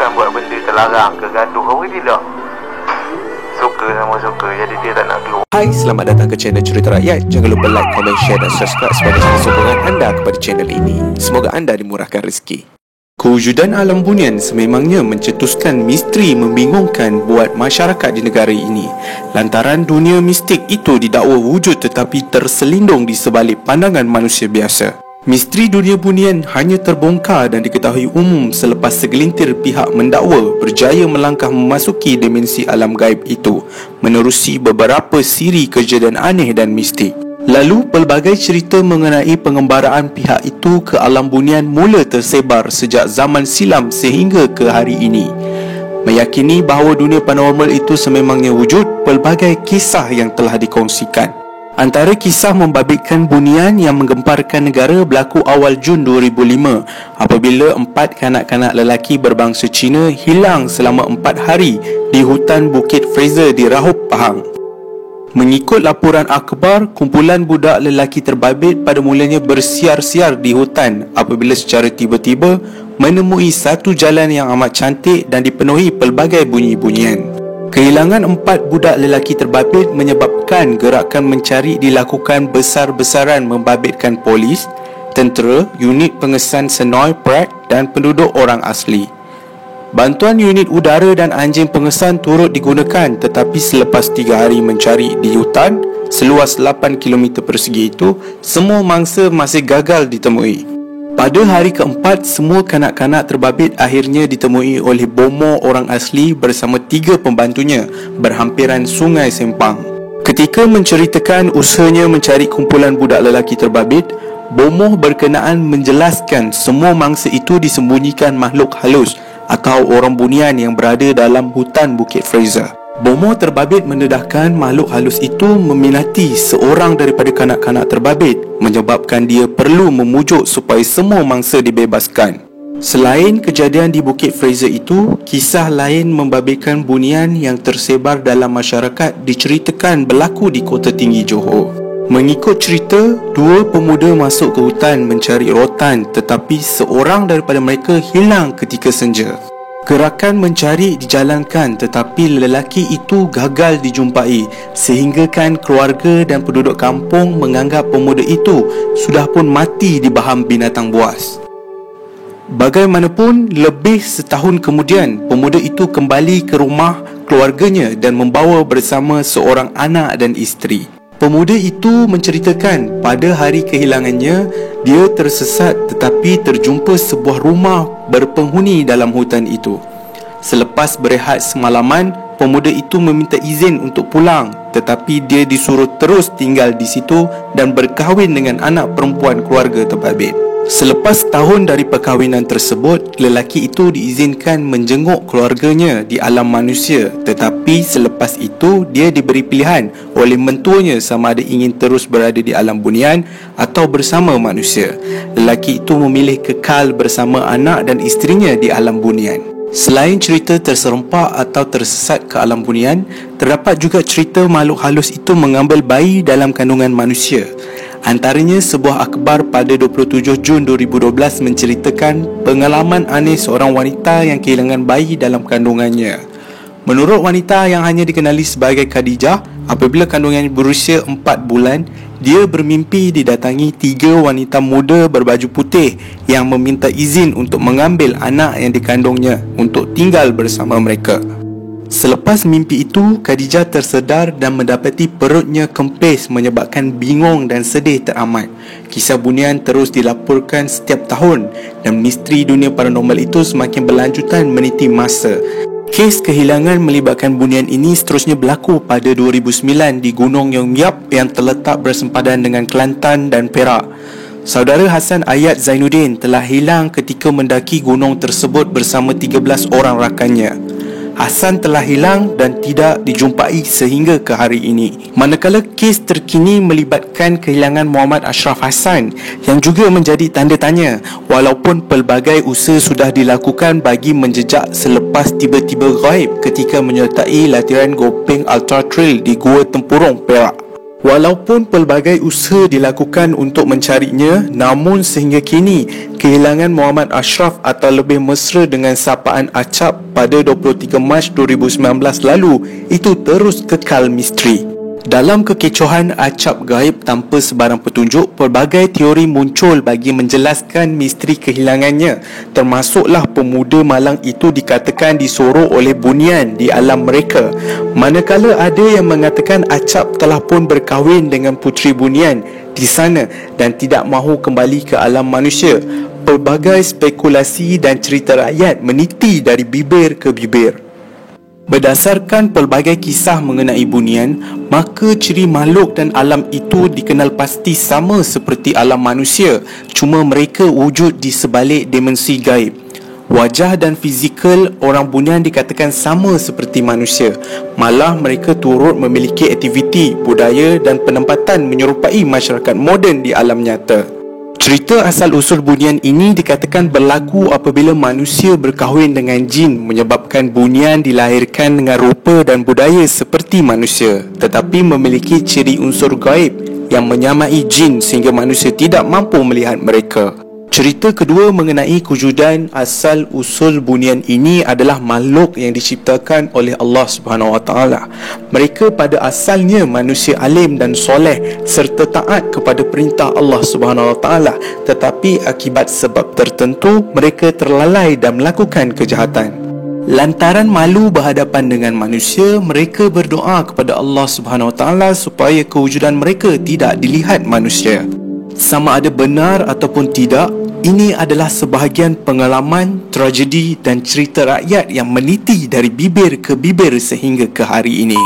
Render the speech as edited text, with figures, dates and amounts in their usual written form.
bukan buat benda terlarang ke gaduh apa tidak. Suka sama suka, jadi dia tak nak keluar. Hai, selamat datang ke channel Cerita Rakyat. Jangan lupa like, komen, share dan subscribe sebagai sokongan anda kepada channel ini. Semoga anda dimurahkan rezeki. Kewujudan alam bunian sememangnya mencetuskan misteri membingungkan buat masyarakat di negara ini. Lantaran dunia mistik itu didakwa wujud tetapi terselindung di sebalik pandangan manusia biasa. Misteri dunia bunian hanya terbongkar dan diketahui umum selepas segelintir pihak mendakwa berjaya melangkah memasuki dimensi alam gaib itu menerusi beberapa siri kejadian aneh dan mistik. Lalu pelbagai cerita mengenai pengembaraan pihak itu ke alam bunian mula tersebar sejak zaman silam sehingga ke hari ini. Meyakini bahawa dunia paranormal itu sememangnya wujud, pelbagai kisah yang telah dikongsikan. Antara kisah membabitkan bunian yang menggemparkan negara berlaku awal Jun 2005 apabila 4 kanak-kanak lelaki berbangsa Cina hilang selama 4 hari di hutan Bukit Fraser di Raub, Pahang. Mengikut laporan akhbar, kumpulan budak lelaki terbabit pada mulanya bersiar-siar di hutan apabila secara tiba-tiba menemui satu jalan yang amat cantik dan dipenuhi pelbagai bunyi-bunyian. Kehilangan 4 budak lelaki terbabit menyebabkan gerakan mencari dilakukan besar-besaran membabitkan polis, tentera, unit pengesan Senoi Prague dan penduduk orang asli. Bantuan unit udara dan anjing pengesan turut digunakan tetapi selepas 3 hari mencari di hutan seluas 8 km persegi itu, semua mangsa masih gagal ditemui. Pada hari keempat, semua kanak-kanak terbabit akhirnya ditemui oleh bomoh orang asli bersama 3 pembantunya berhampiran Sungai Sempang. Ketika menceritakan usahanya mencari kumpulan budak lelaki terbabit, bomoh berkenaan menjelaskan semua mangsa itu disembunyikan makhluk halus atau orang bunian yang berada dalam hutan Bukit Fraser. Bomoh terbabit mendedahkan makhluk halus itu meminati seorang daripada kanak-kanak terbabit, menyebabkan dia perlu memujuk supaya semua mangsa dibebaskan. Selain kejadian di Bukit Fraser itu, kisah lain membabitkan bunian yang tersebar dalam masyarakat diceritakan berlaku di Kota Tinggi Johor. Mengikut cerita, 2 pemuda masuk ke hutan mencari rotan tetapi seorang daripada mereka hilang ketika senja. Gerakan mencari dijalankan tetapi lelaki itu gagal dijumpai sehinggakan keluarga dan penduduk kampung menganggap pemuda itu sudah pun mati dibaham binatang buas. Bagaimanapun, lebih setahun kemudian pemuda itu kembali ke rumah keluarganya dan membawa bersama seorang anak dan isteri. Pemuda itu menceritakan pada hari kehilangannya dia tersesat tetapi terjumpa sebuah rumah berpenghuni dalam hutan itu. Selepas berehat semalaman, pemuda itu meminta izin untuk pulang tetapi dia disuruh terus tinggal di situ dan berkahwin dengan anak perempuan keluarga terbabit. Selepas tahun dari perkahwinan tersebut, lelaki itu diizinkan menjenguk keluarganya di alam manusia tetapi selepas itu dia diberi pilihan oleh mentuanya sama ada ingin terus berada di alam bunian atau bersama manusia. Lelaki itu memilih kekal bersama anak dan isterinya di alam bunian. Selain cerita terserempak atau tersesat ke alam bunian, terdapat juga cerita makhluk halus itu mengambil bayi dalam kandungan manusia. Antaranya sebuah akhbar pada 27 Jun 2012 menceritakan pengalaman aneh seorang wanita yang kehilangan bayi dalam kandungannya. Menurut wanita yang hanya dikenali sebagai Khadijah, apabila kandungannya berusia 4 bulan, dia bermimpi didatangi 3 wanita muda berbaju putih yang meminta izin untuk mengambil anak yang dikandungnya untuk tinggal bersama mereka. Selepas mimpi itu, Khadijah tersedar dan mendapati perutnya kempis menyebabkan bingung dan sedih teramat. Kisah bunian terus dilaporkan setiap tahun dan misteri dunia paranormal itu semakin berlanjutan meniti masa. Kes kehilangan melibatkan bunian ini seterusnya berlaku pada 2009 di Gunung Yongyap yang terletak bersempadan dengan Kelantan dan Perak. Saudara Hasan Ayat Zainuddin telah hilang ketika mendaki gunung tersebut bersama 13 orang rakannya. Hasan telah hilang dan tidak dijumpai sehingga ke hari ini. Manakala kes terkini melibatkan kehilangan Muhammad Ashraf Hassan yang juga menjadi tanda tanya walaupun pelbagai usaha sudah dilakukan bagi menjejak selepas tiba-tiba gaib ketika menyertai latihan Gopeng Ultra Trail di Gua Tempurung, Perak. Walaupun pelbagai usaha dilakukan untuk mencarinya, namun sehingga kini kehilangan Muhammad Ashraf atau lebih mesra dengan sapaan Acap pada 23 Mac 2019 lalu itu terus kekal misteri. Dalam kekecohan Acap gaib tanpa sebarang petunjuk, pelbagai teori muncul bagi menjelaskan misteri kehilangannya, termasuklah pemuda malang itu dikatakan disorok oleh bunian di alam mereka, manakala ada yang mengatakan Acap telah pun berkahwin dengan puteri bunian di sana dan tidak mahu kembali ke alam manusia. Pelbagai spekulasi dan cerita rakyat meniti dari bibir ke bibir. Berdasarkan pelbagai kisah mengenai bunian, maka ciri makhluk dan alam itu dikenal pasti sama seperti alam manusia, cuma mereka wujud di sebalik dimensi gaib. Wajah dan fizikal orang bunian dikatakan sama seperti manusia, malah mereka turut memiliki aktiviti, budaya dan penempatan menyerupai masyarakat moden di alam nyata. Cerita asal-usul bunian ini dikatakan berlaku apabila manusia berkahwin dengan jin, menyebabkan bunian dilahirkan dengan rupa dan budaya seperti manusia, tetapi memiliki ciri unsur gaib yang menyamai jin sehingga manusia tidak mampu melihat mereka. Cerita kedua mengenai kewujudan asal-usul bunian ini adalah makhluk yang diciptakan oleh Allah Subhanahu Wa Taala. Mereka pada asalnya manusia alim dan soleh serta taat kepada perintah Allah Subhanahu Wa Taala, tetapi akibat sebab tertentu mereka terlalai dan melakukan kejahatan. Lantaran malu berhadapan dengan manusia, mereka berdoa kepada Allah Subhanahu Wa Taala supaya kewujudan mereka tidak dilihat manusia. Sama ada benar ataupun tidak, ini adalah sebahagian pengalaman, tragedi dan cerita rakyat yang meniti dari bibir ke bibir sehingga ke hari ini.